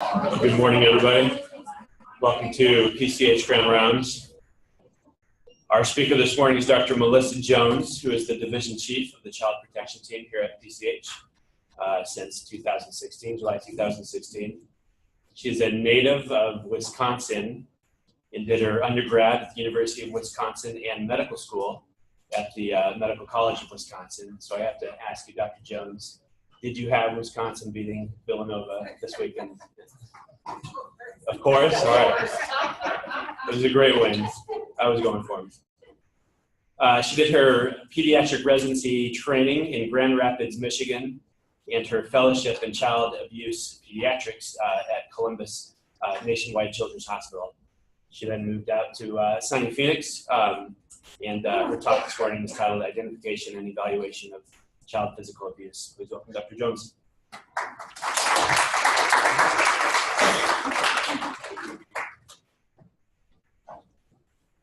Good morning, everybody. Welcome to PCH Grand Rounds. Our speaker this morning is Dr. Melissa Jones, who is the Division Chief of the Child Protection Team here at PCH since 2016, July 2016. She is a native of Wisconsin and did her undergrad at the University of Wisconsin and medical school at the Medical College of Wisconsin. So I have to ask you, Dr. Jones, did you have Wisconsin beating Villanova this weekend? Of course, all right. It was a great win. I was going for him. She did her pediatric residency training in Grand Rapids, Michigan, and her fellowship in child abuse pediatrics at Columbus Nationwide Children's Hospital. She then moved out to sunny Phoenix, and her talk this morning is titled Identification and Evaluation of Child Physical Abuse. Please welcome Dr. Jones.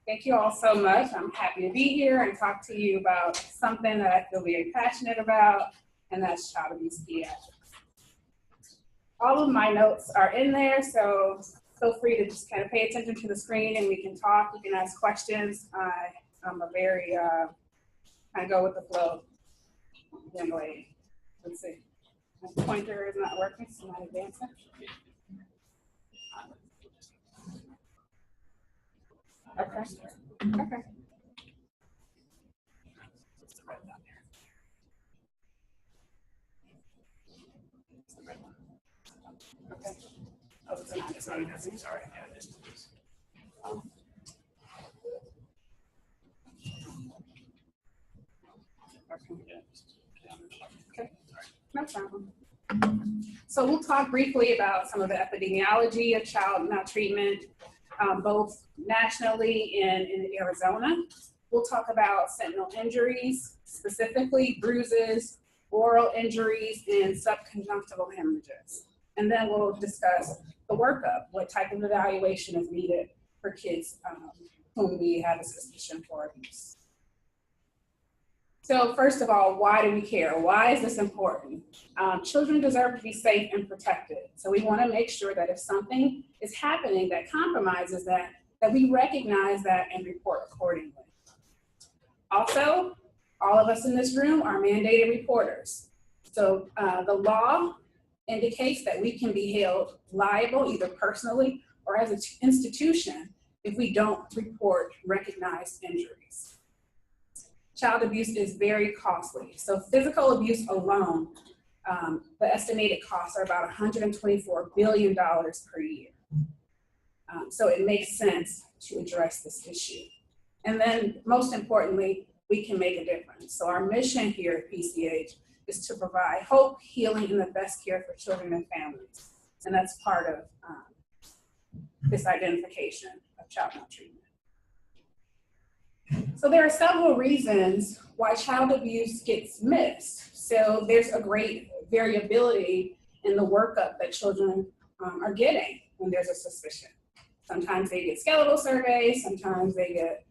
Thank you all so much. I'm happy to be here and talk to you about something that I feel very passionate about, and that's child abuse pediatrics. All of my notes are in there, so feel free to just kind of pay attention to the screen and we can talk. You can ask questions. I'm a very, I go with the flow young lady. Let's see. My pointer is not working, so I'm not advancing. Okay. Okay. Okay. Oh, it's not advancing. Sorry. Okay. No problem. So we'll talk briefly about some of the epidemiology of child maltreatment, both nationally and in Arizona. We'll talk about sentinel injuries, specifically bruises, oral injuries, and subconjunctival hemorrhages. And then we'll discuss the workup, what type of evaluation is needed for kids whom we have a suspicion for abuse. So first of all, why do we care? Why is this important? Children deserve to be safe and protected. So we want to make sure that if something is happening that compromises that we recognize that and report accordingly. Also, all of us in this room are mandated reporters. So the law indicates that we can be held liable either personally or as an institution if we don't report recognized injuries. Child abuse is very costly. So physical abuse alone, the estimated costs are about $124 billion per year. So it makes sense to address this issue. And then most importantly, we can make a difference. So our mission here at PCH is to provide hope, healing, and the best care for children and families. And that's part of this identification of child maltreatment. So there are several reasons why child abuse gets missed. So there's a great variability in the workup that children are getting when there's a suspicion. Sometimes they get skeletal surveys, sometimes they get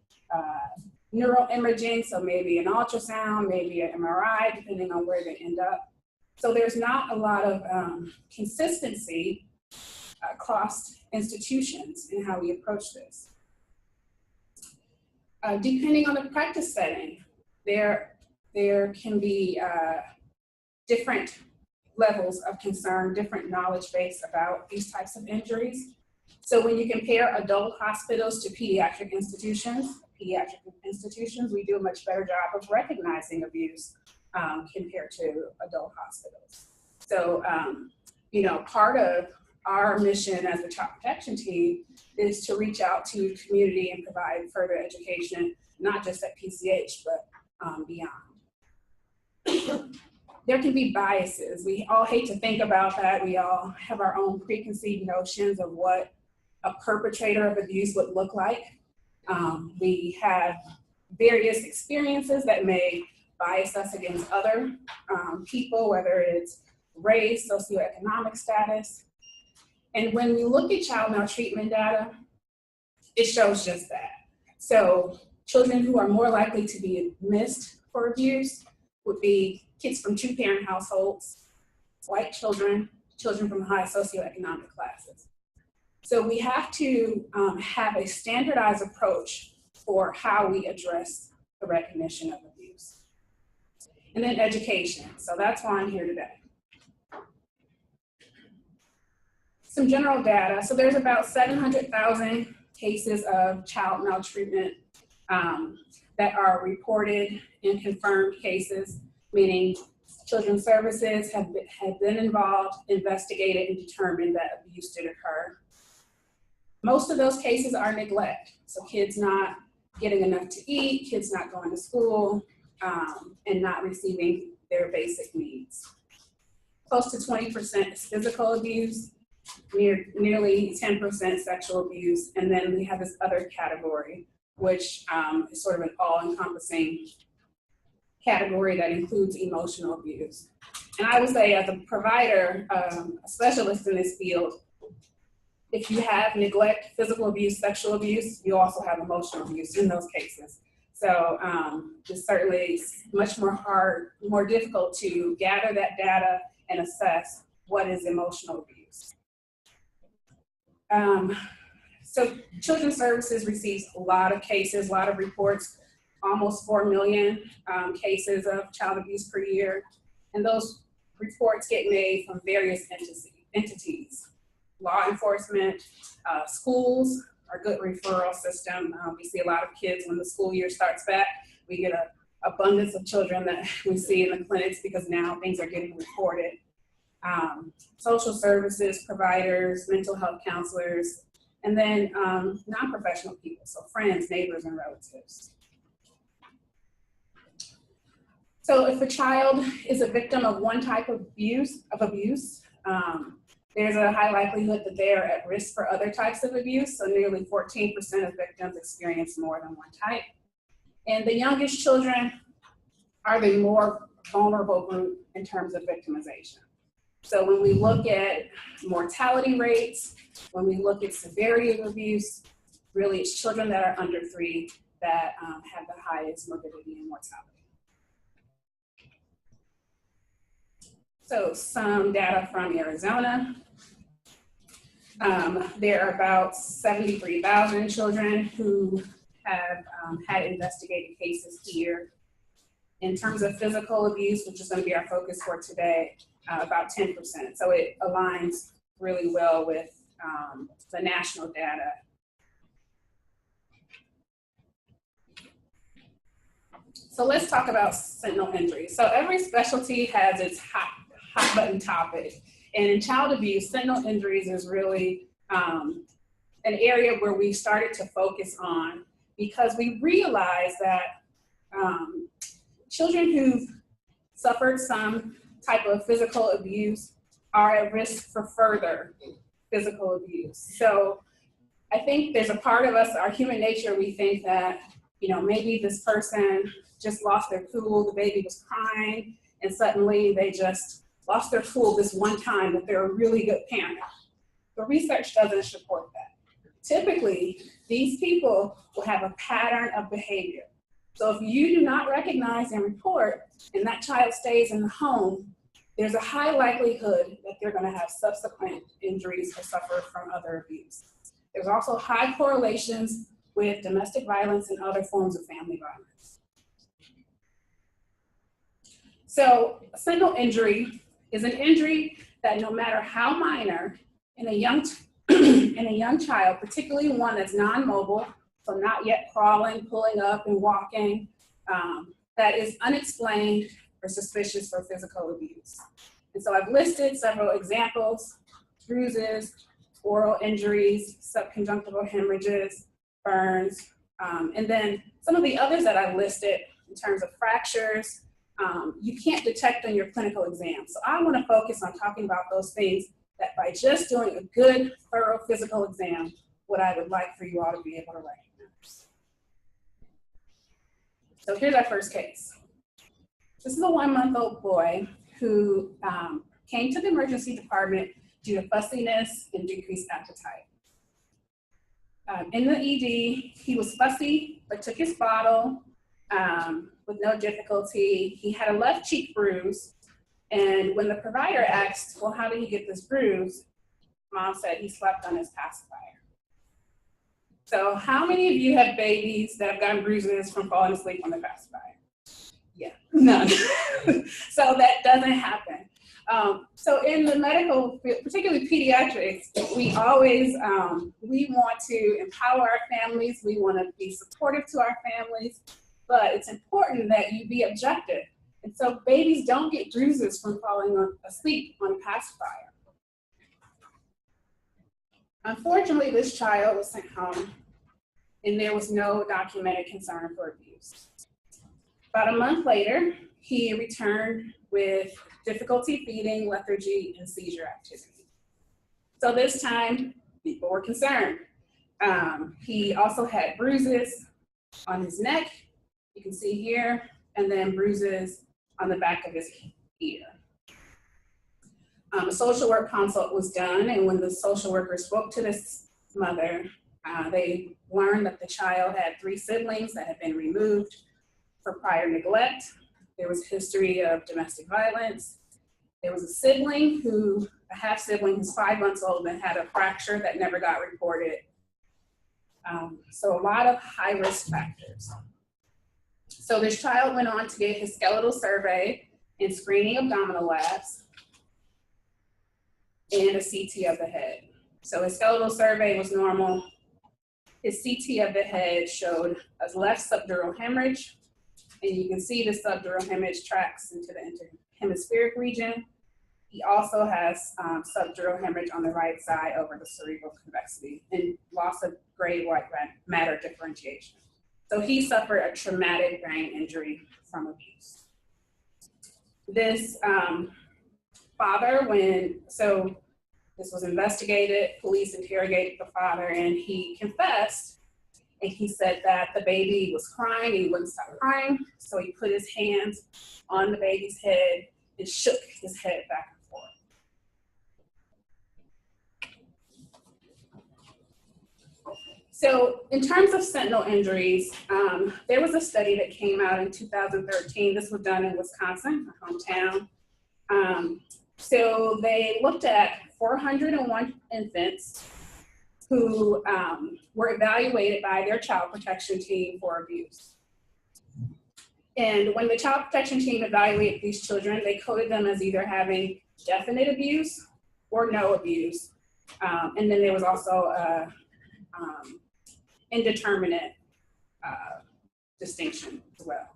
neural imaging, so maybe an ultrasound, maybe an MRI, depending on where they end up. So there's not a lot of consistency across institutions in how we approach this. Depending on the practice setting, there can be different levels of concern, different knowledge base about these types of injuries. So when you compare adult hospitals to pediatric institutions, we do a much better job of recognizing abuse compared to adult hospitals. So, part of our mission as a child protection team is to reach out to the community and provide further education, not just at PCH, but beyond. There can be biases. We all hate to think about that. We all have our own preconceived notions of what a perpetrator of abuse would look like. We have various experiences that may bias us against other people, whether it's race, socioeconomic status. And when we look at child maltreatment data, it shows just that. So children who are more likely to be missed for abuse would be kids from two-parent households, white children, children from high socioeconomic classes. So we have to have a standardized approach for how we address the recognition of abuse. And then education. So that's why I'm here today. Some general data. So there's about 700,000 cases of child maltreatment that are reported and confirmed cases, meaning Children's Services have been involved, investigated, and determined that abuse did occur. Most of those cases are neglect. So kids not getting enough to eat, kids not going to school, and not receiving their basic needs. Close to 20% is physical abuse, nearly 10% sexual abuse, and then we have this other category, which is sort of an all-encompassing category that includes emotional abuse. And I would say as a provider, a specialist in this field, if you have neglect, physical abuse, sexual abuse, you also have emotional abuse in those cases. So it's certainly much more difficult to gather that data and assess what is emotional abuse. So Children's Services receives a lot of cases, a lot of reports, almost 4 million cases of child abuse per year. And those reports get made from various entities. Law enforcement, schools are a good referral system. We see a lot of kids when the school year starts back. We get an abundance of children that we see in the clinics because now things are getting reported. Social services providers, mental health counselors, and then non-professional people, so friends, neighbors, and relatives. So if a child is a victim of one type of abuse, there's a high likelihood that they are at risk for other types of abuse. So nearly 14% of victims experience more than one type. And the youngest children are the more vulnerable group in terms of victimization. So when we look at mortality rates, when we look at severity of abuse, really it's children that are under 3 that have the highest morbidity and mortality. So some data from Arizona. There are about 73,000 children who have had investigated cases here. In terms of physical abuse, which is going to be our focus for today, about 10%. So it aligns really well with the national data. So let's talk about sentinel injuries. So every specialty has its hot button topic. And in child abuse, sentinel injuries is really an area where we started to focus on because we realized that children who've suffered some type of physical abuse are at risk for further physical abuse. So I think there's a part of us, our human nature, we think that, you know, maybe this person just lost their cool, the baby was crying, and suddenly they just lost their cool this one time, that they're a really good parent. The research doesn't support that. Typically, these people will have a pattern of behavior. So if you do not recognize and report, and that child stays in the home, there's a high likelihood that they're going to have subsequent injuries or suffer from other abuse. There's also high correlations with domestic violence and other forms of family violence. So a sentinel injury is an injury that no matter how minor in a young child, particularly one that's non-mobile, so not yet crawling, pulling up, and walking, that is unexplained or suspicious for physical abuse. And so I've listed several examples: bruises, oral injuries, subconjunctival hemorrhages, burns, and then some of the others that I've listed in terms of fractures, you can't detect on your clinical exam. So I want to focus on talking about those things that by just doing a good, thorough physical exam, what I would like for you all to be able to recognize. So here's our first case. This is a 1-month-old boy who came to the emergency department due to fussiness and decreased appetite. In the ED, he was fussy, but took his bottle with no difficulty. He had a left cheek bruise, And when the provider asked, well, how did he get this bruise? Mom said he slept on his pacifier. So how many of you have babies that have gotten bruises from falling asleep on the pacifier? Yeah, none. So that doesn't happen. So in the medical field, particularly pediatrics, we always, we want to empower our families. We want to be supportive to our families, but it's important that you be objective. And so babies don't get bruises from falling asleep on a pacifier. Unfortunately, this child was sent home and there was no documented concern for abuse. About a month later, he returned with difficulty feeding, lethargy, and seizure activity. So this time, people were concerned. He also had bruises on his neck, you can see here, and then bruises on the back of his ear. A social work consult was done, and when the social worker spoke to this mother, they learned that the child had 3 siblings that had been removed for prior neglect. There was a history of domestic violence. There was a sibling a half sibling who's 5 months old and had a fracture that never got reported. So a lot of high risk factors. So this child went on to get his skeletal survey and screening abdominal labs and a CT of the head. So his skeletal survey was normal. His CT of the head showed a left subdural hemorrhage, and you can see the subdural hemorrhage tracks into the interhemispheric region. He also has subdural hemorrhage on the right side over the cerebral convexity and loss of gray white matter differentiation. So he suffered a traumatic brain injury from abuse. This father, this was investigated, police interrogated the father, and he confessed, and he said that the baby was crying and he wouldn't stop crying, so he put his hands on the baby's head and shook his head back and forth. So in terms of sentinel injuries, there was a study that came out in 2013. This was done in Wisconsin, my hometown. So they looked at 401 infants who were evaluated by their child protection team for abuse. And when the child protection team evaluated these children, they coded them as either having definite abuse or no abuse. And then there was also a indeterminate distinction as well.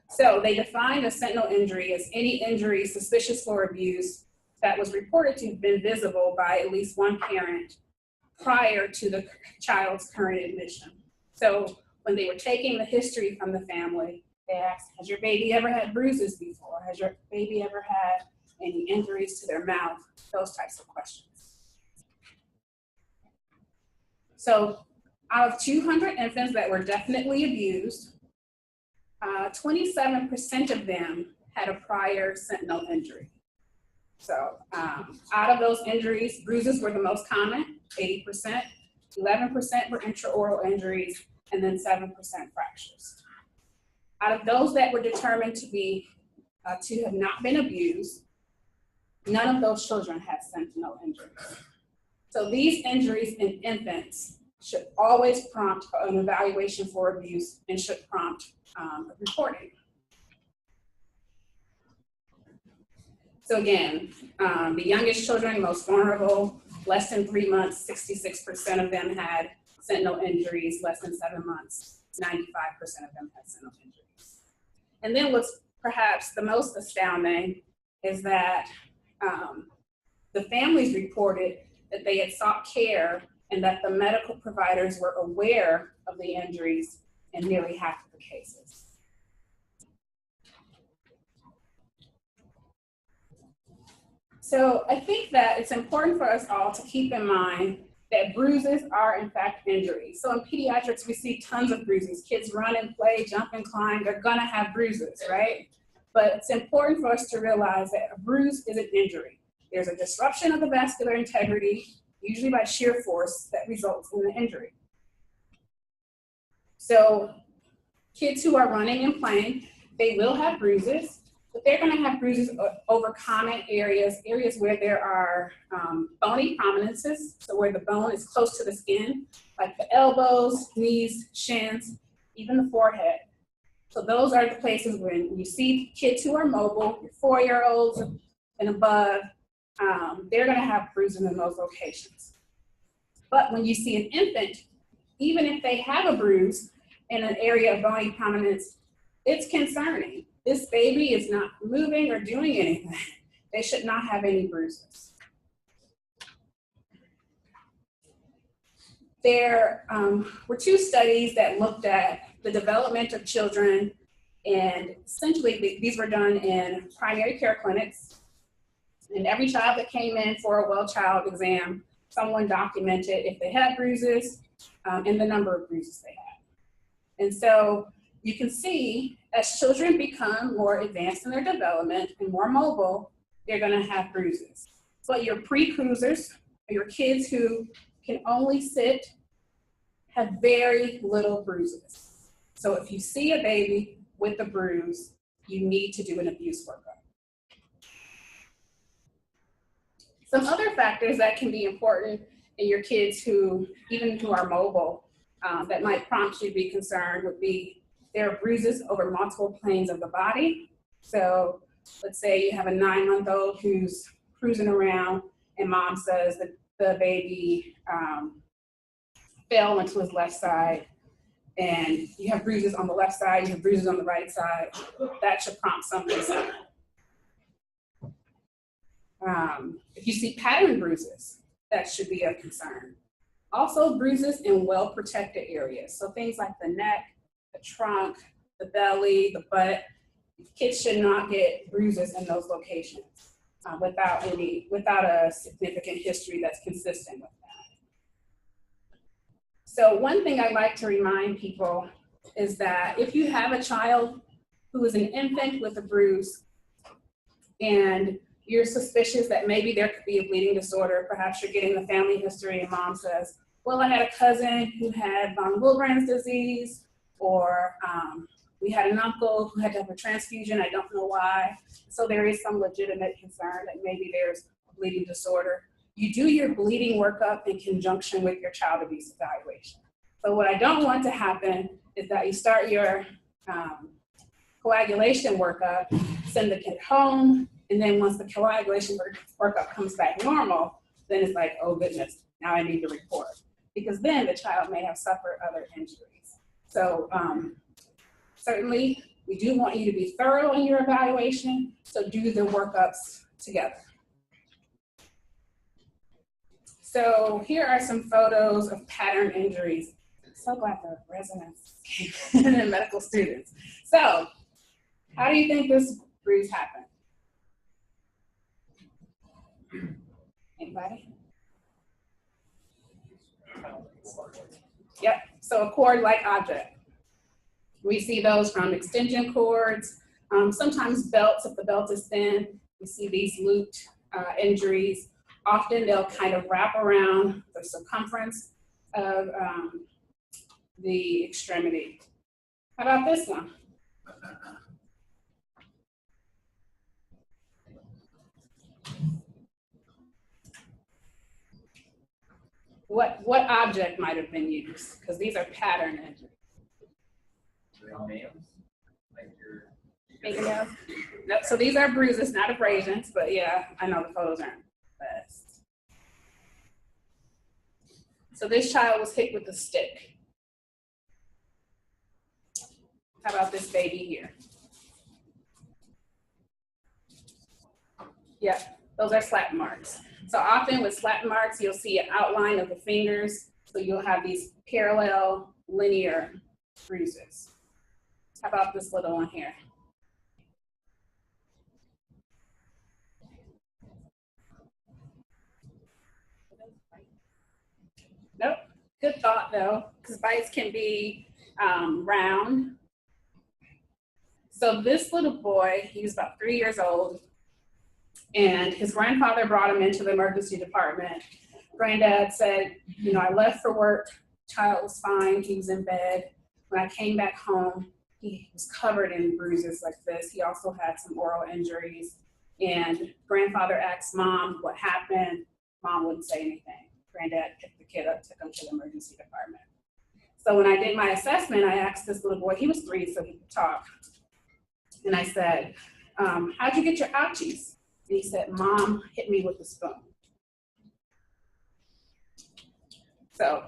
So they defined a sentinel injury as any injury suspicious for abuse that was reported to have been visible by at least one parent prior to the child's current admission. So when they were taking the history from the family, they asked, has your baby ever had bruises before? Has your baby ever had any injuries to their mouth? Those types of questions. So out of 200 infants that were definitely abused, 27% of them had a prior sentinel injury. So out of those injuries, bruises were the most common, 80%, 11% were intraoral injuries, and then 7% fractures. Out of those that were determined to have not been abused, none of those children had sentinel injuries. So these injuries in infants should always prompt an evaluation for abuse and should prompt reporting. So again, the youngest children, most vulnerable, less than 3 months, 66% of them had sentinel injuries, less than 7 months, 95% of them had sentinel injuries. And then what's perhaps the most astounding is that the families reported that they had sought care and that the medical providers were aware of the injuries in nearly half of the cases. So I think that it's important for us all to keep in mind that bruises are in fact injuries. So in pediatrics, we see tons of bruises. Kids run and play, jump and climb, they're gonna have bruises, right? But it's important for us to realize that a bruise is an injury. There's a disruption of the vascular integrity, usually by shear force, that results in the injury. So kids who are running and playing, they will have bruises. But they're going to have bruises over common areas, areas where there are bony prominences, so where the bone is close to the skin, like the elbows, knees, shins, even the forehead. So those are the places when you see kids who are mobile, 4-year-olds and above, they're going to have bruises in those locations. But when you see an infant, even if they have a bruise in an area of bony prominence, it's concerning. This baby is not moving or doing anything. They should not have any bruises. There were 2 studies that looked at the development of children, and essentially these were done in primary care clinics. And every child that came in for a well child exam, someone documented if they had bruises and the number of bruises they had. And so you can see as children become more advanced in their development and more mobile, they're going to have bruises. But your pre-cruisers, your kids who can only sit, have very little bruises. So if you see a baby with a bruise, you need to do an abuse workup. Some other factors that can be important in your kids who are mobile that might prompt you to be concerned would be there are bruises over multiple planes of the body. So let's say you have a 9-month-old who's cruising around and mom says that the baby fell into his left side, and you have bruises on the left side, you have bruises on the right side. That should prompt some concern. If you see pattern bruises, that should be of concern. Also, bruises in well-protected areas. So things like the neck, the trunk, the belly, the butt. Kids should not get bruises in those locations without a significant history that's consistent with that. So one thing I'd like to remind people is that if you have a child who is an infant with a bruise and you're suspicious that maybe there could be a bleeding disorder, perhaps you're getting the family history and mom says, well, I had a cousin who had von Willebrand's disease, or we had an uncle who had to have a transfusion, I don't know why. So there is some legitimate concern that maybe there's a bleeding disorder. You do your bleeding workup in conjunction with your child abuse evaluation. So what I don't want to happen is that you start your coagulation workup, send the kid home, and then once the coagulation workup comes back normal, then it's like, oh goodness, now I need to report. Because then the child may have suffered other injuries. So certainly, we do want you to be thorough in your evaluation, so do the workups together. So here are some photos of pattern injuries. I'm so glad the residents and medical students. So how do you think this bruise happened? Anybody? Yep, so a cord-like object. We see those from extension cords, sometimes belts, if the belt is thin. We see these looped injuries. Often they'll kind of wrap around the circumference of the extremity. How about this one? What object might have been used? Because these are pattern injuries. Fingernails? No, so these are bruises, not abrasions, but yeah, I know the photos aren't best. So this child was hit with a stick. How about this baby here? Yeah, those are slap marks. So often with slap marks, you'll see an outline of the fingers. So you'll have these parallel linear bruises. How about this little one here? Nope, good thought though, because bites can be round. So this little boy, he was about 3 years old, and his grandfather brought him into the emergency department. Granddad said, I left for work, child was fine, he was in bed. When I came back home, he was covered in bruises like this. He also had some oral injuries. And grandfather asked mom what happened. Mom wouldn't say anything. Granddad picked the kid up, took him to the emergency department. So when I did my assessment, I asked this little boy, he was 3, so he could talk. And I said, how'd you get your ouchies? And he said, Mom hit me with a spoon. So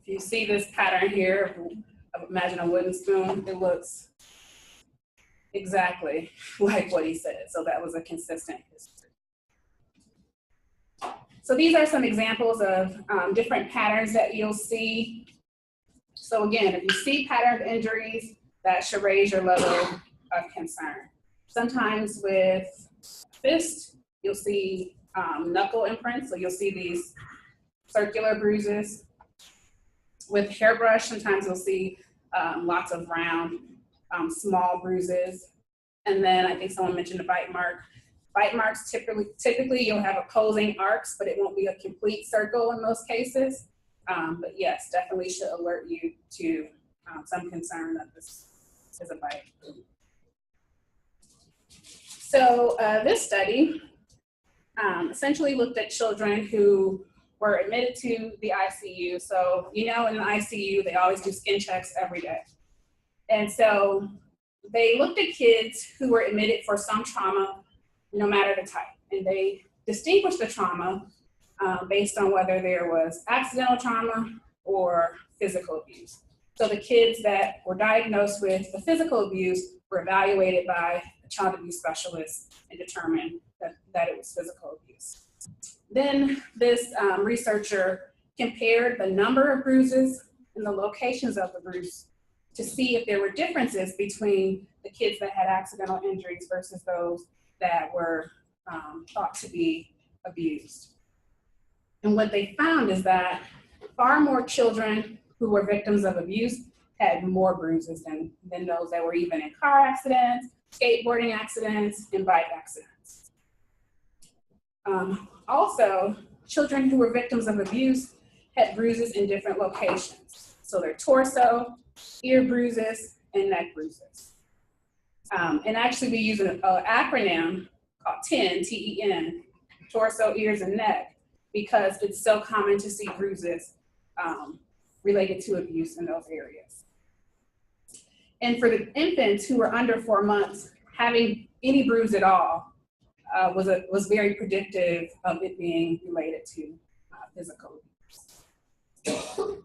if you see this pattern here, imagine a wooden spoon, it looks exactly like what he said. So that was a consistent history. So these are some examples of different patterns that you'll see. So again, if you see pattern of injuries, that should raise your level of concern. Sometimes with fist, you'll see knuckle imprints, so you'll see these circular bruises. With hairbrush, sometimes you'll see lots of round, small bruises. And then I think someone mentioned a bite mark. Bite marks, typically you'll have opposing arcs, but it won't be a complete circle in most cases. But yes, definitely should alert you to some concern that this is a bite. So this study essentially looked at children who were admitted to the ICU. So, you know, in the ICU, they always do skin checks every day. And so they looked at kids who were admitted for some trauma, no matter the type. And they distinguished the trauma based on whether there was accidental trauma or physical abuse. So the kids that were diagnosed with the physical abuse were evaluated by a child abuse specialist and determined that it was physical abuse. Then this researcher compared the number of bruises and the locations of the bruise to see if there were differences between the kids that had accidental injuries versus those that were thought to be abused. And what they found is that far more children who were victims of abuse had more bruises than those that were even in car accidents, skateboarding accidents, and bike accidents. Also, children who were victims of abuse had bruises in different locations. So their torso, ear bruises, and neck bruises. And actually we use an acronym called TEN, T-E-N, torso, ears, and neck, because it's so common to see bruises related to abuse in those areas. And for the infants who were under 4 months, having any bruise at all was very predictive of it being related to physical abuse.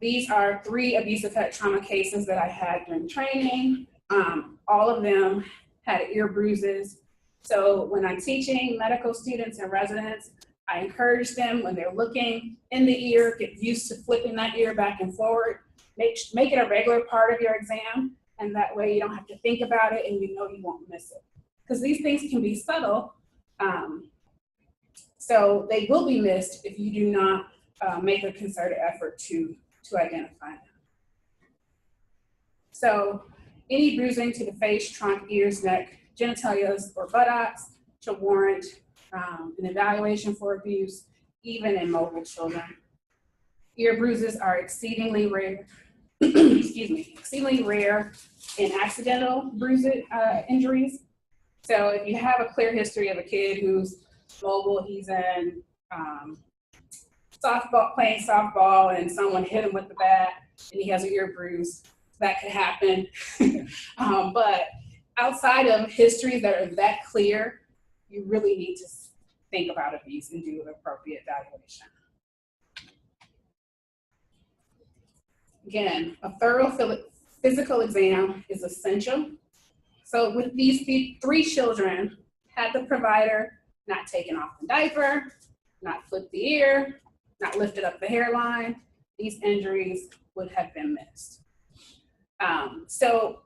These are 3 abuse effect trauma cases that I had during training. All of them had ear bruises. So when I'm teaching medical students and residents, I encourage them when they're looking in the ear, get used to flipping that ear back and forward. Make it a regular part of your exam, and that way you don't have to think about it and you know you won't miss it. Because these things can be subtle, so they will be missed if you do not make a concerted effort to identify them. So any bruising to the face, trunk, ears, neck, genitalia, or buttocks should warrant an evaluation for abuse, even in mobile children. Ear bruises are exceedingly rare, exceedingly rare in accidental injuries. So if you have a clear history of a kid who's mobile, he's in playing softball, and someone hit him with the bat, and he has an ear bruise, that could happen. But outside of histories that are that clear, you really need to think about abuse and do an appropriate evaluation. Again, a thorough physical exam is essential. So with these 3 children, had the provider not taken off the diaper, not flipped the ear, not lifted up the hairline, these injuries would have been missed. So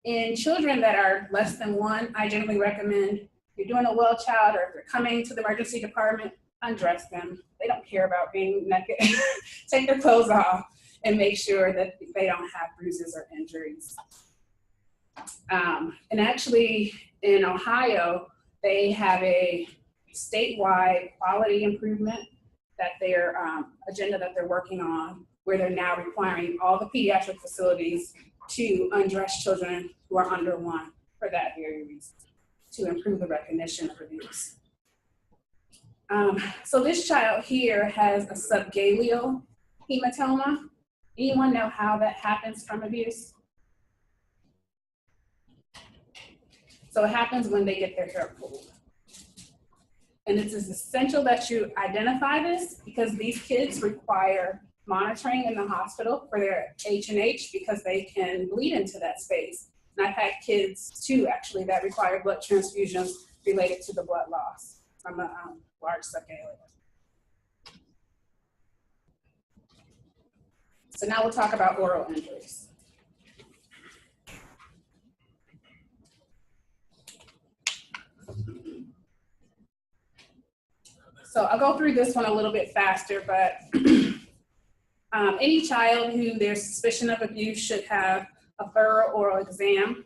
in children that are less than 1, I generally recommend if you're doing a well child or if they're coming to the emergency department, undress them. They don't care about being naked. Take their clothes off and make sure that they don't have bruises or injuries. And actually in Ohio, they have a statewide quality improvement that their agenda that they're working on where they're now requiring all the pediatric facilities to undress children who are under 1 for that very reason, to improve the recognition of abuse. So this child here has a subgaleal hematoma. Anyone know how that happens from abuse? So it happens when they get their hair pulled. And it's essential that you identify this because these kids require monitoring in the hospital for their H&H because they can bleed into that space. And I've had kids too, actually, that require blood transfusions related to the blood loss from a large subgaleal. So now we'll talk about oral injuries. So I'll go through this one a little bit faster, but any child who there's suspicion of abuse should have a thorough oral exam.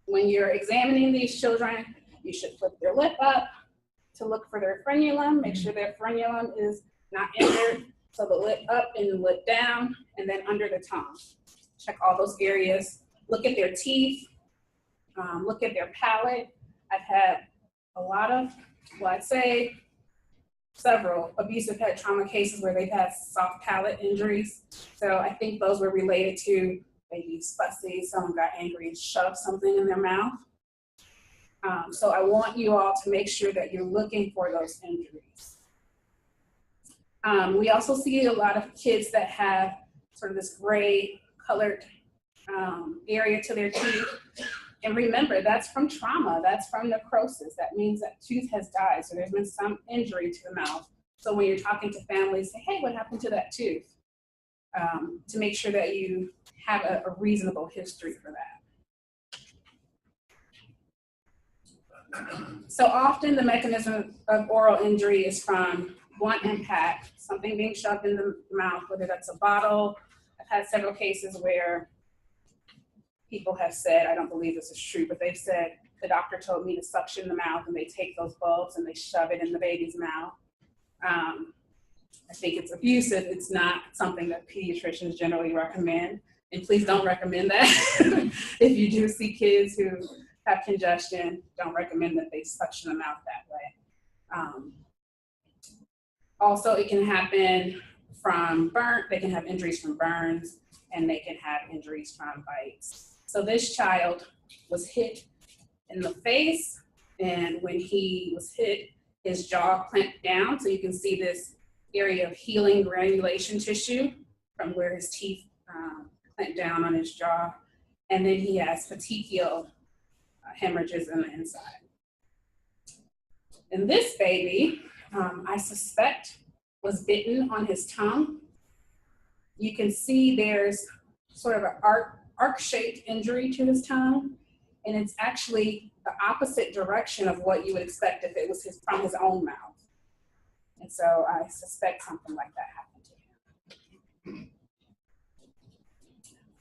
When you're examining these children, you should flip their lip up to look for their frenulum, make sure their frenulum is not injured. So the lip up and lip down, and then under the tongue. Check all those areas. Look at their teeth. Look at their palate. I've had a lot of, well, I'd say several abusive head trauma cases where they've had soft palate injuries. So I think those were related to maybe fussy, someone got angry and shoved something in their mouth. So I want you all to make sure that you're looking for those injuries. We also see a lot of kids that have sort of this gray colored area to their teeth. And remember, that's from trauma, that's from necrosis. That means that tooth has died, so there's been some injury to the mouth. So when you're talking to families, say, hey, what happened to that tooth? To make sure that you have a reasonable history for that. So often the mechanism of oral injury is from one impact, something being shoved in the mouth, whether that's a bottle. I've had several cases where people have said, I don't believe this is true, but they've said, the doctor told me to suction the mouth, and they take those bulbs and they shove it in the baby's mouth. I think it's abusive. It's not something that pediatricians generally recommend. And please don't recommend that. If you do see kids who have congestion, don't recommend that they suction them out that way. Also, it can happen from they can have injuries from burns, and they can have injuries from bites. So this child was hit in the face, and when he was hit, his jaw clamped down. So you can see this area of healing granulation tissue from where his teeth clamped down on his jaw. And then he has petechial hemorrhages in the inside. And this baby, I suspect, was bitten on his tongue. You can see there's sort of an arc-shaped injury to his tongue, and it's actually the opposite direction of what you would expect if it was from his own mouth. And so I suspect something like that happened to him.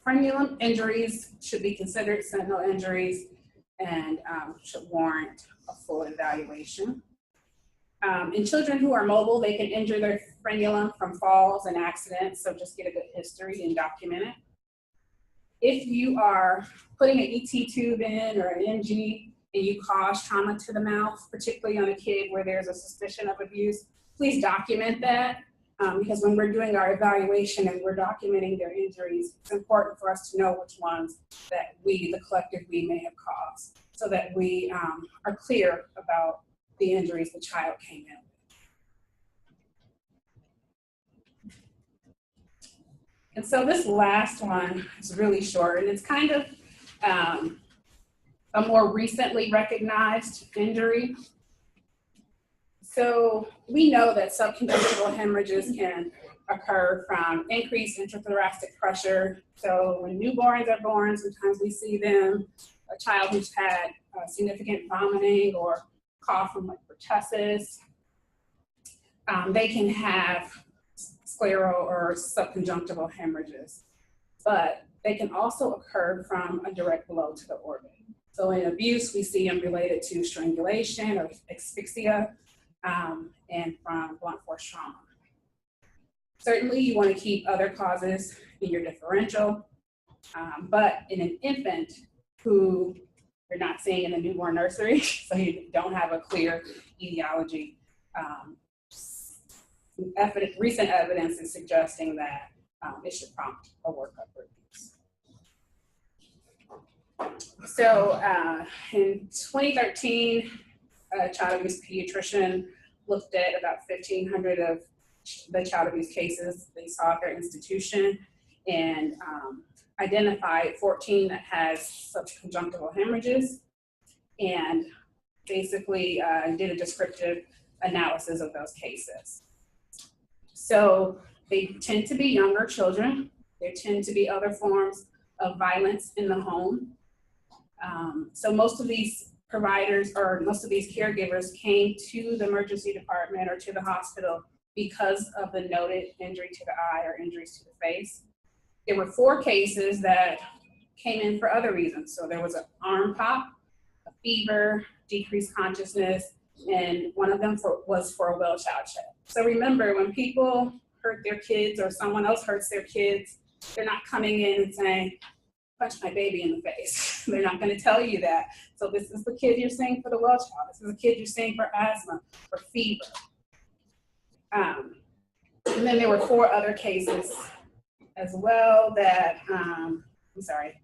Frenulum injuries should be considered sentinel injuries and should warrant a full evaluation. In children who are mobile, they can injure their frenulum from falls and accidents, so just get a good history and document it. If you are putting an ET tube in or an NG and you cause trauma to the mouth, particularly on a kid where there's a suspicion of abuse, please document that because when we're doing our evaluation and we're documenting their injuries, it's important for us to know which ones that we, the collective we, may have caused so that we are clear about the injuries the child came in with. And so this last one is really short, and it's kind of a more recently recognized injury. So we know that subconjunctival hemorrhages can occur from increased introthoracic pressure. So when newborns are born, sometimes we see them, a child who's had significant vomiting or cough from like pertussis. They can have scleral or subconjunctival hemorrhages, but they can also occur from a direct blow to the organ. So in abuse, we see them related to strangulation or asphyxia and from blunt force trauma. Certainly, you want to keep other causes in your differential, but in an infant who you're not seeing in the newborn nursery, so you don't have a clear etiology, recent evidence is suggesting that it should prompt a workup for abuse. So in 2013, a child abuse pediatrician looked at about 1,500 of the child abuse cases they saw at their institution and identified 14 that has subconjunctival hemorrhages and basically did a descriptive analysis of those cases. So they tend to be younger children. There tend to be other forms of violence in the home. So most of these providers or most of these caregivers came to the emergency department or to the hospital because of the noted injury to the eye or injuries to the face. There were 4 cases that came in for other reasons. So there was an arm pop, a fever, decreased consciousness, and one of them was for a well child check. So remember, when people hurt their kids or someone else hurts their kids, they're not coming in and saying, punch my baby in the face. They're not going to tell you that. So this is the kid you're seeing for the well child. This is the kid you're seeing for asthma, for fever. And then there were 4 other cases as well that, I'm sorry,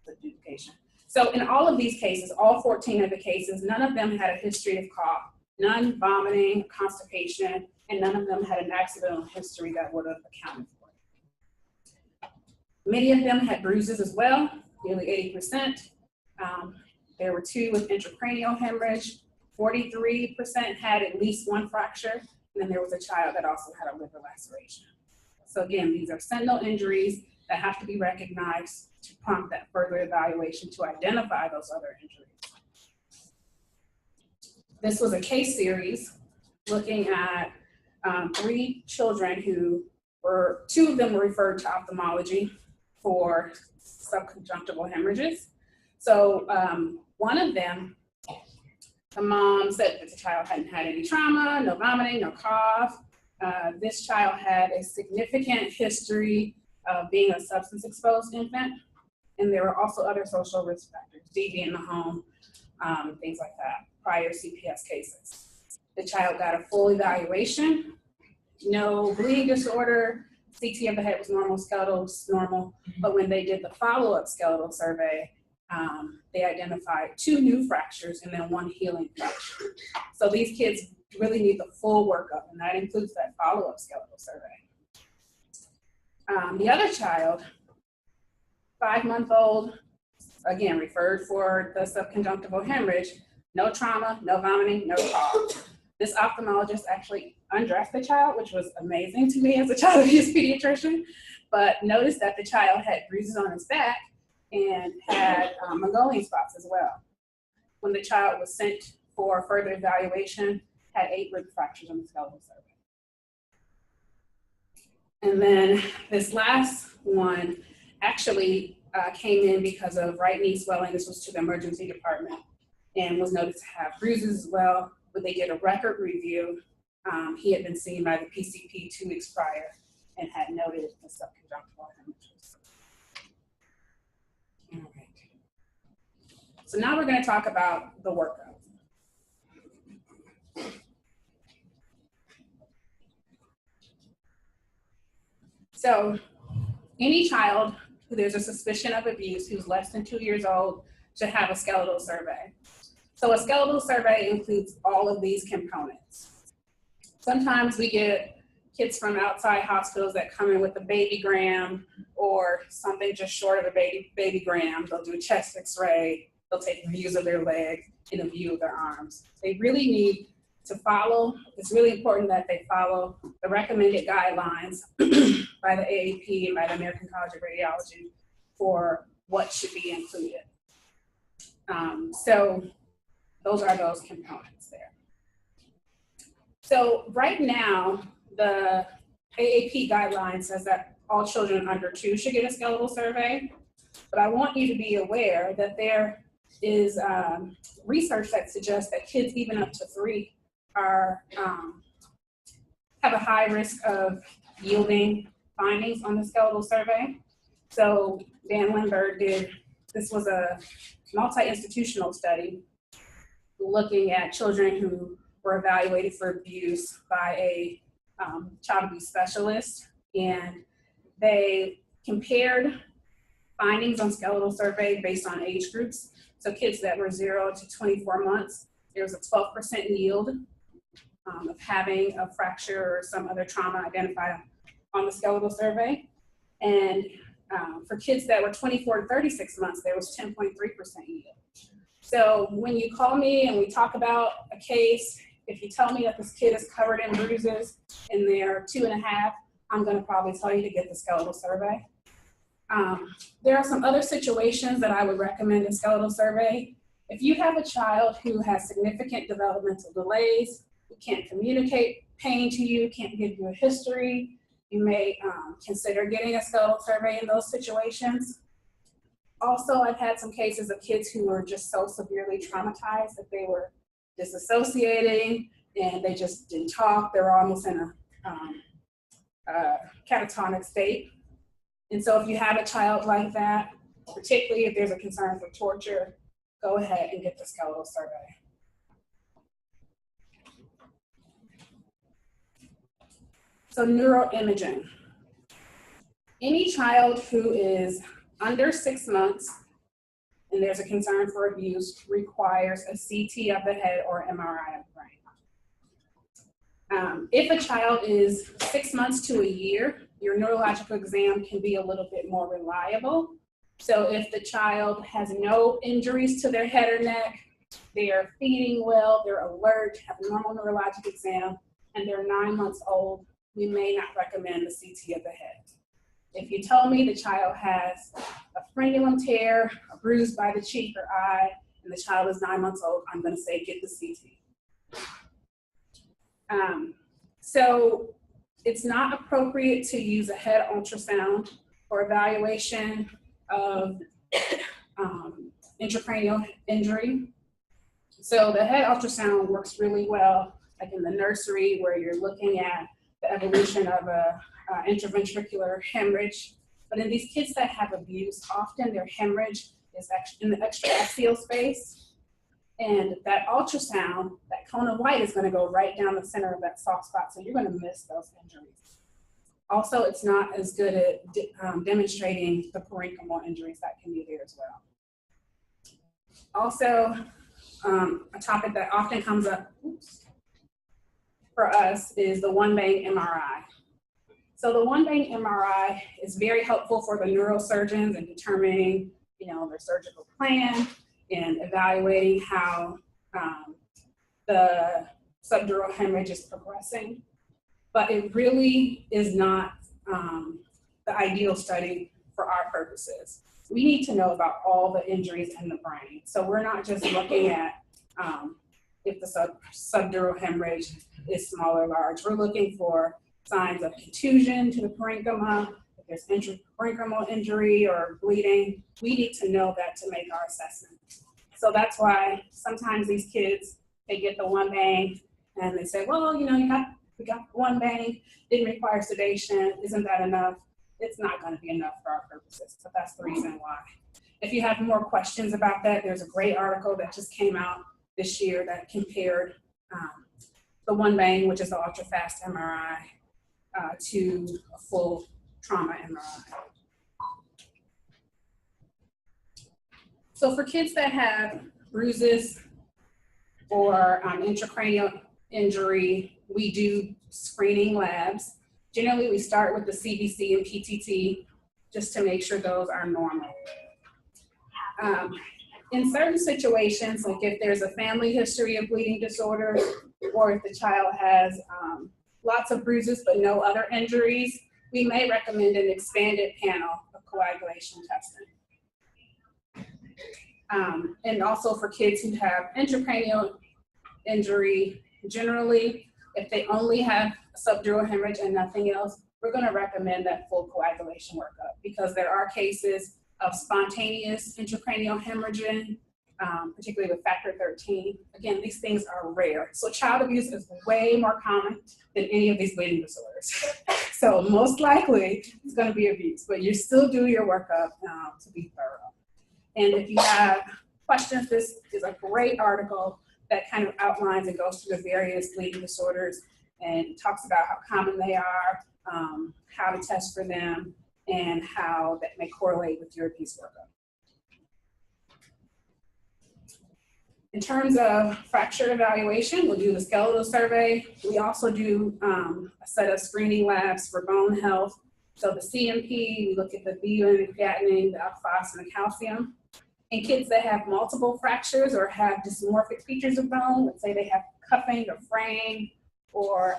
the duplication. So in all of these cases, all 14 of the cases, none of them had a history of cough, none vomiting, constipation, and none of them had an accidental history that would have accounted for it. Many of them had bruises as well, nearly 80%. There were 2 with intracranial hemorrhage, 43% had at least 1 fracture, and then there was a child that also had a liver laceration. So again, these are sentinel injuries that have to be recognized to prompt that further evaluation to identify those other injuries. This was a case series looking at 3 children who were, 2 of them were referred to ophthalmology for subconjunctival hemorrhages. So one of them, the mom said that the child hadn't had any trauma, no vomiting, no cough. This child had a significant history of being a substance exposed infant. And there were also other social risk factors, DV in the home, things like that, prior CPS cases. The child got a full evaluation, no bleeding disorder, CT of the head was normal, skeletal was normal, but when they did the follow-up skeletal survey, they identified 2 new fractures and then 1 healing fracture. So these kids really need the full workup, and that includes that follow-up skeletal survey. The other child, 5-month-old, again, referred for the subconjunctival hemorrhage, no trauma, no vomiting, no cough. This ophthalmologist actually undressed the child, which was amazing to me as a child abuse pediatrician, but noticed that the child had bruises on his back and had Mongolian spots as well. When the child was sent for further evaluation, had 8 rib fractures on the skeletal survey. And then this last one actually came in because of right knee swelling. This was to the emergency department and was noted to have bruises as well. But they did a record review. He had been seen by the PCP 2 weeks prior and had noted the subconjunctival hemorrhages. All right. So now we're going to talk about the workup. So any child who there's a suspicion of abuse who's less than 2 years old should have a skeletal survey. So a skeletal survey includes all of these components. Sometimes we get kids from outside hospitals that come in with a babygram or something just short of a babygram. They'll do a chest x-ray, they'll take views of their legs and a view of their arms. They really need to follow, it's really important that they follow the recommended guidelines by the AAP and by the American College of Radiology for what should be included. So those are those components there. So right now, the AAP guideline says that all children under 2 should get a skeletal survey, but I want you to be aware that there is research that suggests that kids even up to 3 are have a high risk of yielding findings on the skeletal survey. So Dan Lindberg this was a multi-institutional study looking at children who were evaluated for abuse by a child abuse specialist, and they compared findings on skeletal survey based on age groups. So kids that were 0 to 24 months, there was a 12% yield of having a fracture or some other trauma identified on the skeletal survey. And for kids that were 24 to 36 months, there was 10.3% yield. So when you call me and we talk about a case, if you tell me that this kid is covered in bruises and they're 2.5, I'm going to probably tell you to get the skeletal survey. There are some other situations that I would recommend a skeletal survey. If you have a child who has significant developmental delays, who can't communicate pain to you, can't give you a history, you may consider getting a skeletal survey in those situations. Also, I've had some cases of kids who were just so severely traumatized that they were disassociating and they just didn't talk. They were almost in a catatonic state. And so if you have a child like that, particularly if there's a concern for torture, go ahead and get the skeletal survey. So neuroimaging. Any child who is under 6 months and there's a concern for abuse requires a CT of the head or MRI of the brain. If a child is 6 months to a year, your neurological exam can be a little bit more reliable. So if the child has no injuries to their head or neck, they are feeding well, they're alert, have a normal neurologic exam, and they're 9 months old, we may not recommend the CT of the head. If you tell me the child has a frenulum tear, a bruise by the cheek or eye, and the child is 9 months old, I'm going to say get the CT. So it's not appropriate to use a head ultrasound for evaluation of intracranial injury. So the head ultrasound works really well, like in the nursery where you're looking at the evolution of a intraventricular hemorrhage. But in these kids that have abuse, often their hemorrhage is actually in the extraaxial space. And that ultrasound, that cone of light is going to go right down the center of that soft spot, so you're going to miss those injuries. Also, it's not as good at demonstrating the parenchymal injuries that can be there as well. Also, a topic that often comes up for us is the one-bang MRI. So the one-bang MRI is very helpful for the neurosurgeons in determining, their surgical plan and evaluating how the subdural hemorrhage is progressing. But it really is not the ideal study for our purposes. We need to know about all the injuries in the brain. So we're not just looking at if the subdural hemorrhage is small or large. We're looking for signs of contusion to the parenchyma. If there's intraparenchymal injury or bleeding, we need to know that to make our assessment. So that's why sometimes these kids, they get the one bang and they say, well, we got one bang, didn't require sedation, isn't that enough? It's not going to be enough for our purposes, but that's the reason why. If you have more questions about that, there's a great article that just came out this year that compared the one bang, which is the ultra-fast MRI, to a full trauma MRI. So for kids that have bruises or intracranial injury, we do screening labs. Generally, we start with the CBC and PTT just to make sure those are normal. In certain situations, like if there's a family history of bleeding disorders, or if the child has lots of bruises but no other injuries, we may recommend an expanded panel of coagulation testing. And also for kids who have intracranial injury, generally, if they only have subdural hemorrhage and nothing else, we're going to recommend that full coagulation workup because there are cases of spontaneous intracranial hemorrhaging particularly with factor 13. Again, these things are rare. So child abuse is way more common than any of these bleeding disorders. So most likely it's going to be abuse, but you still do your workup to be thorough. And if you have questions, this is a great article that kind of outlines and goes through the various bleeding disorders and talks about how common they are, how to test for them, and how that may correlate with your abuse workup. In terms of fracture evaluation, we'll do the skeletal survey. We also do a set of screening labs for bone health. So the CMP, we look at the B-unit, the creatinine, the alkaline, and the calcium. In kids that have multiple fractures or have dysmorphic features of bone, let's say they have cuffing or fraying or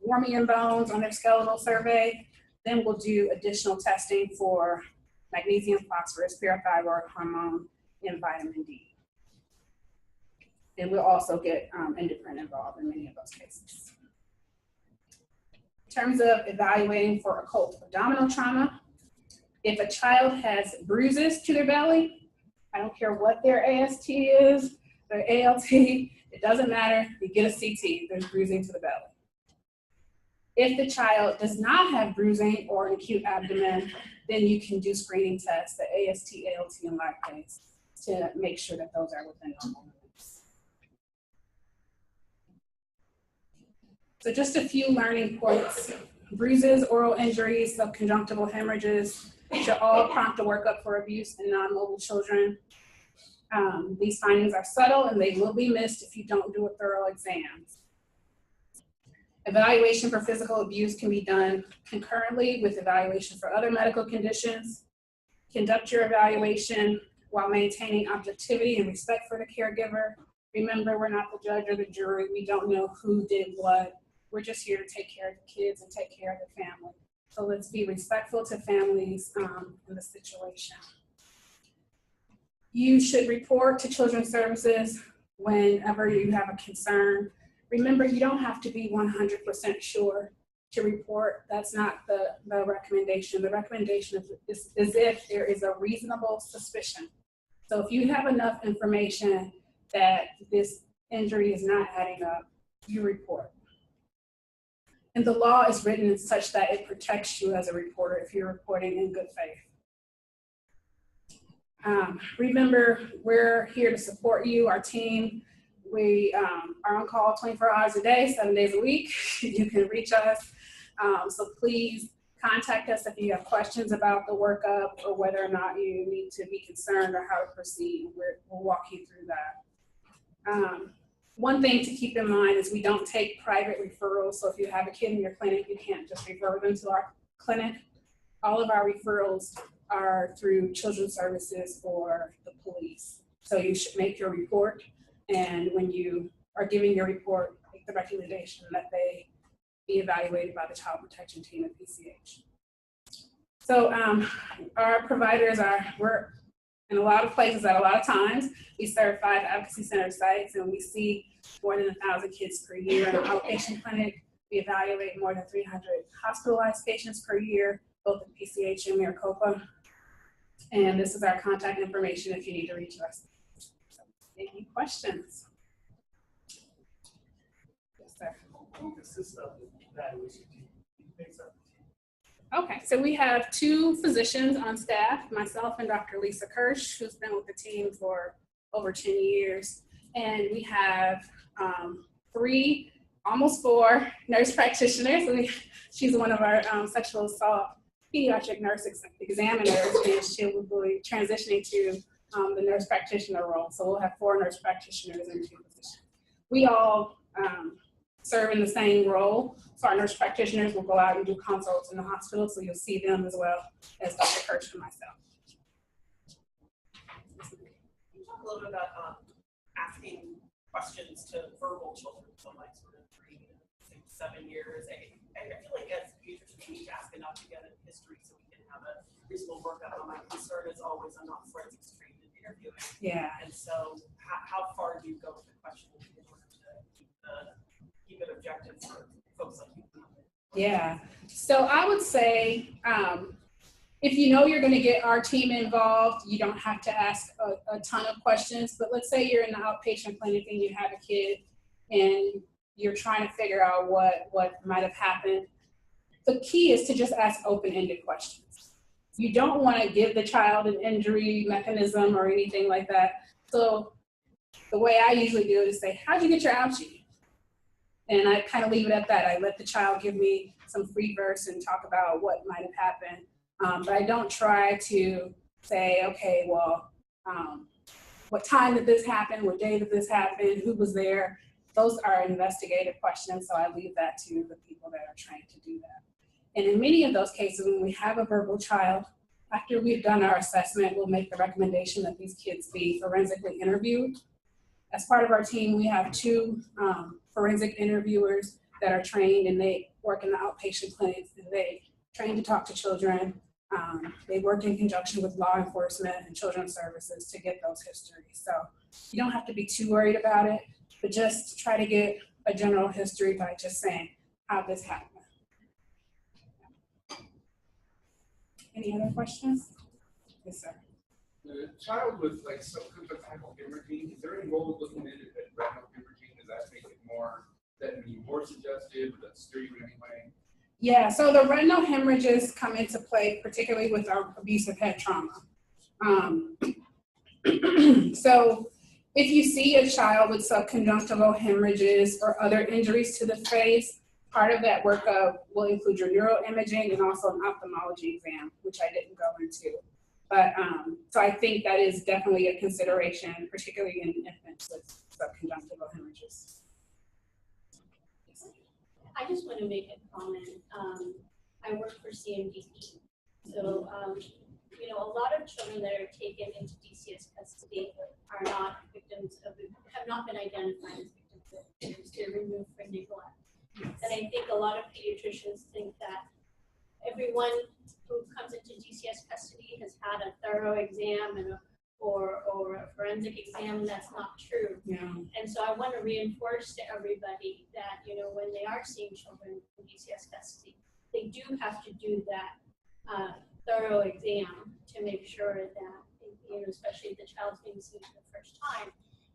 Warmian bones on their skeletal survey, then we'll do additional testing for magnesium, phosphorus, parathyroid hormone, and vitamin D. And we'll also get endocrine involved in many of those cases. In terms of evaluating for occult abdominal trauma, if a child has bruises to their belly, I don't care what their AST is, their ALT, it doesn't matter, you get a CT, there's bruising to the belly. If the child does not have bruising or an acute abdomen, then you can do screening tests, the AST, ALT, and lactase, to make sure that those are within normal limits. So just a few learning points. Bruises, oral injuries, subconjunctival hemorrhages should all prompt a workup for abuse in non-mobile children. These findings are subtle and they will be missed if you don't do a thorough exam. Evaluation for physical abuse can be done concurrently with evaluation for other medical conditions. Conduct your evaluation while maintaining objectivity and respect for the caregiver. Remember, we're not the judge or the jury. We don't know who did what. We're just here to take care of the kids and take care of the family. So let's be respectful to families in the situation. You should report to Children's Services whenever you have a concern. Remember, you don't have to be 100% sure to report. That's not the recommendation. The recommendation is if there is a reasonable suspicion. So if you have enough information that this injury is not adding up, you report. And the law is written such that it protects you as a reporter if you're reporting in good faith. Remember, we're here to support you, our team. We are on call 24 hours a day, 7 days a week. You can reach us. So please contact us if you have questions about the workup or whether or not you need to be concerned or how to proceed. We'll walk you through that. One thing to keep in mind is we don't take private referrals. So if you have a kid in your clinic, you can't just refer them to our clinic. All of our referrals are through Children's Services or the police. So you should make your report. And when you are giving your report, make the recommendation that they be evaluated by the Child Protection Team at PCH. So our providers we're in a lot of places at a lot of times. We serve 5 advocacy center sites and we see more than 1,000 kids per year in an outpatient clinic. We evaluate more than 300 hospitalized patients per year, both at PCH and Maricopa. And this is our contact information if you need to reach us. So, any questions? Yes, sir. Okay, so we have 2 physicians on staff, myself and Dr. Lisa Kirsch, who's been with the team for over 10 years. And we have 3, almost 4 nurse practitioners. She's one of our sexual assault pediatric nurse examiners, and she will be transitioning to the nurse practitioner role. So we'll have 4 nurse practitioners and 2 physicians. We all serve in the same role. So our nurse practitioners will go out and do consults in the hospital, so you'll see them as well as Dr. Kirsch and myself. Can you talk a little bit about asking questions to verbal children, so like sort of 3, 6, 7 years? I feel like as pediatricians, we need to ask enough to get a history so we can have a reasonable workup. My concern is always I'm not forensics trained in interviewing. Yeah. And so how far do you go with the questioning in order to keep it objective for folks like you? Yeah. So I would say if you know you're going to get our team involved, you don't have to ask a ton of questions. But let's say you're in the outpatient clinic and you have a kid and you're trying to figure out what might have happened. The key is to just ask open-ended questions. You don't want to give the child an injury mechanism or anything like that. So the way I usually do it is say, how'd you get your ouchie? And I kind of leave it at that. I let the child give me some free verse and talk about what might have happened. But I don't try to say, okay, well, what time did this happen? What day did this happen? Who was there? Those are investigative questions, so I leave that to the people that are trained to do that. And in many of those cases, when we have a verbal child, after we've done our assessment, we'll make the recommendation that these kids be forensically interviewed. As part of our team, we have 2 forensic interviewers that are trained, and they work in the outpatient clinics, and they train to talk to children. They work in conjunction with law enforcement and children's services to get those histories. So you don't have to be too worried about it, but just try to get a general history by just saying how this happened. Any other questions? Yes, sir. The child with like subcutaneous hemorrhaging, is there any role looking at retinal hemorrhaging? Does that make it more suggestive, or does it steer you in any way? Yeah, so the retinal hemorrhages come into play, particularly with our abusive head trauma. So if you see a child with subconjunctival hemorrhages or other injuries to the face, part of that workup will include your neuroimaging and also an ophthalmology exam, which I didn't go into. But so I think that is definitely a consideration, particularly in infants with subconjunctival hemorrhages. I just want to make a comment. I work for CMDP. So, you know, a lot of children that are taken into DCS custody are not victims of, have not been identified as victims of abuse. They're removed for neglect. And I think a lot of pediatricians think that everyone who comes into DCS custody has had a thorough exam and or a forensic exam. That's not true. Yeah. And so I want to reinforce to everybody that, you know, when they are seeing children in DCS custody, they do have to do that thorough exam to make sure that, you know, especially if the child's being seen for the first time,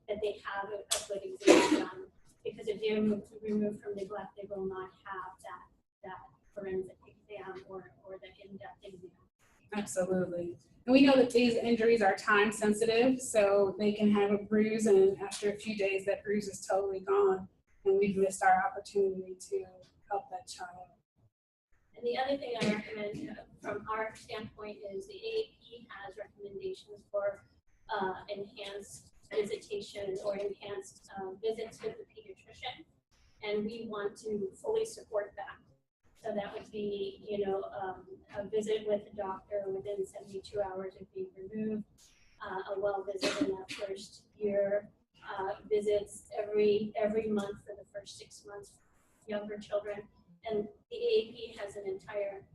that they have a good exam done. Because if they're removed from neglect, they will not have that forensic exam or the in-depth exam. Absolutely. And we know that these injuries are time sensitive, so they can have a bruise, and after a few days, that bruise is totally gone, and we've missed our opportunity to help that child. And the other thing I recommend from our standpoint is the AAP has recommendations for enhanced visitation or enhanced visits with the pediatrician, and we want to fully support that. So that would be, you know, a visit with the doctor within 72 hours of being removed, a well visit in that first year, visits every month for the first 6 months for younger children, and the AAP has an entire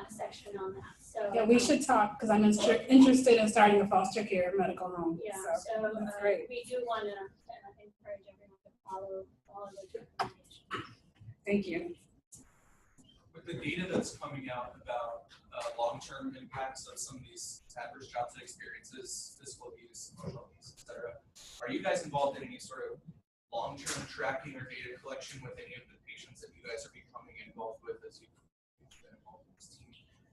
section on that. So Yeah, we should talk, because I'm interested in starting a foster care medical home. yeah, so that's so great. we do want to encourage everyone to follow all of the recommendations. Thank you. With the data that's coming out about long-term impacts of some of these adverse childhood experiences, physical abuse, emotional abuse, et cetera, are you guys involved in any sort of long-term tracking or data collection with any of the patients that you guys are becoming involved with as you've been involved in this team?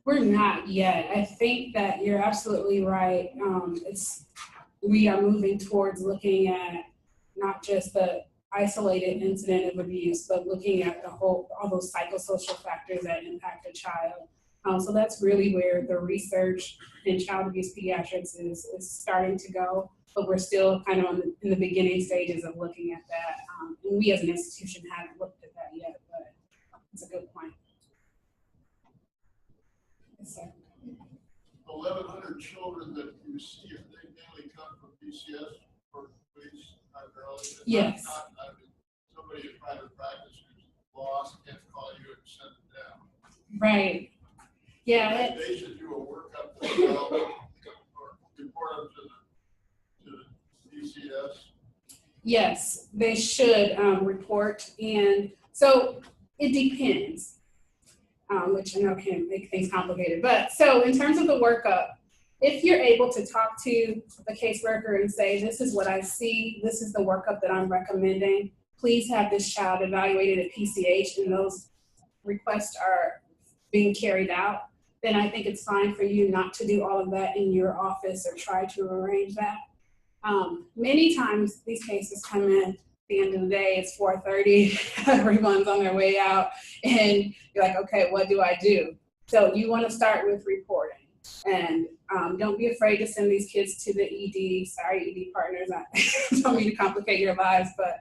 We're not yet. I think that you're absolutely right. We are moving towards looking at not just the isolated incident of abuse, but looking at all those psychosocial factors that impact a child. So that's really where the research in child abuse pediatrics is starting to go, but we're still kind of in the beginning stages of looking at that. And we as an institution haven't looked at that yet, but it's a good point. Yes, sir. 1,100 children that you see, if they mainly come from DCS or police, primarily. Yes. I mean, somebody in private practice who's lost can't call you and send it down. Right. Yeah. They should do a workup themselves or report them to the DCS. Yes, they should report. And so it depends. which I know can make things complicated. But so in terms of the workup, if you're able to talk to the caseworker and say, this is what I see, this is the workup that I'm recommending, please have this child evaluated at PCH, and those requests are being carried out, then I think it's fine for you not to do all of that in your office or try to arrange that. Many times these cases come in at the end of the day, it's 4:30, everyone's on their way out, and you're like, okay, what do I do? So you want to start with reporting. And don't be afraid to send these kids to the ED. Sorry, ED partners, I don't mean to complicate your lives, but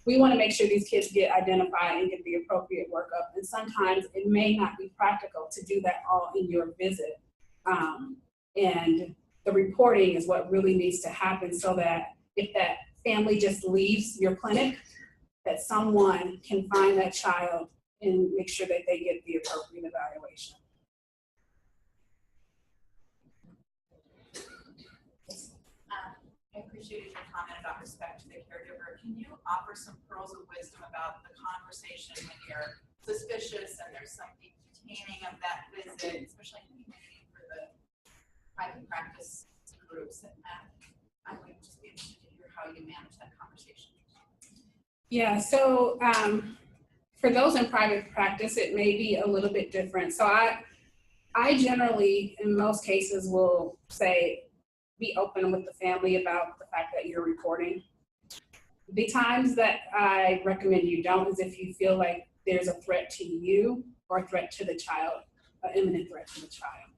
we want to make sure these kids get identified and get the appropriate workup. And sometimes it may not be practical to do that all in your visit. And the reporting is what really needs to happen, so that if that family just leaves your clinic, that someone can find that child and make sure that they get the appropriate evaluation. I appreciated your comment about respect to the caregiver. Can you offer some pearls of wisdom about the conversation when you're suspicious and there's something detaining of that visit, especially in the community for the private practice groups? And I would just be interested to hear how you manage that conversation. Yeah, so for those in private practice, it may be a little bit different. So I generally, in most cases, will say, be open with the family about the fact that you're reporting. The times that I recommend you don't is if you feel like there's a threat to you or a threat to the child, an imminent threat to the child,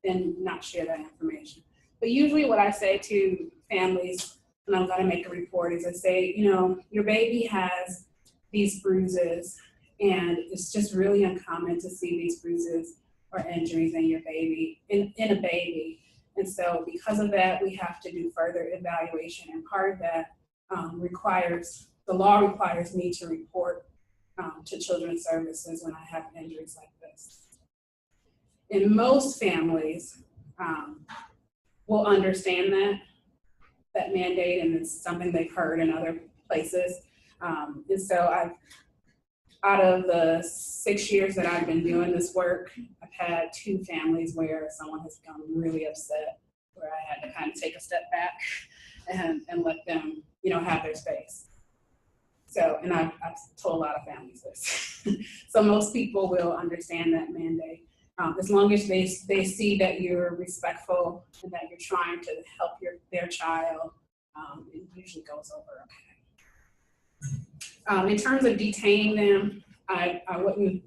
then not share that information. But usually what I say to families when I'm gonna make a report is I say, you know, your baby has these bruises, and it's just really uncommon to see these bruises or injuries in your baby, in a baby. And so because of that, we have to do further evaluation, and part of that the law requires me to report to Children's Services when I have injuries like this. In most families will understand that mandate, and it's something they've heard in other places. And so out of the 6 years that I've been doing this work, I've had 2 families where someone has become really upset, where I had to kind of take a step back and let them, you know, have their space. So, and I've told a lot of families this. So most people will understand that mandate. As long as they see that you're respectful and that you're trying to help their child, it usually goes over okay. In terms of detaining them, I wouldn't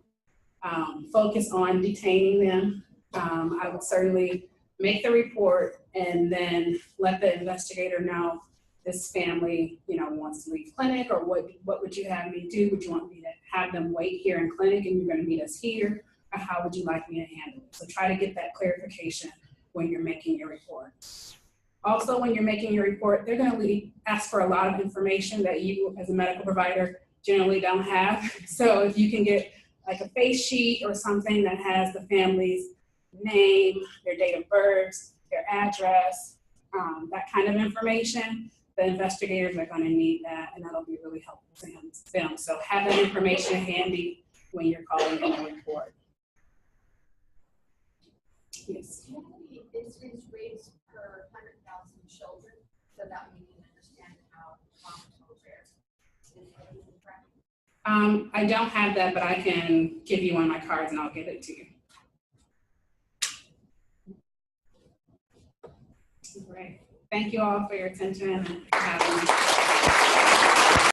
focus on detaining them. I would certainly make the report and then let the investigator know this family, you know, wants to leave clinic, or what would you have me do? Would you want me to have them wait here in clinic and you're going to meet us here? Or how would you like me to handle it? So try to get that clarification when you're making your report. Also, when you're making your report, they're going to ask for a lot of information that you as a medical provider generally don't have. So if you can get like a face sheet or something that has the family's name, their date of birth, their address, that kind of information, the investigators are going to need that, and that'll be really helpful to them. So have that information handy when you're calling in a report. Yes. How many incidence rates per 100,000 children, so that we can understand how volatile rare is? I don't have that, but I can give you one of my cards and I'll give it to you. Great. Thank you all for your attention and for having me.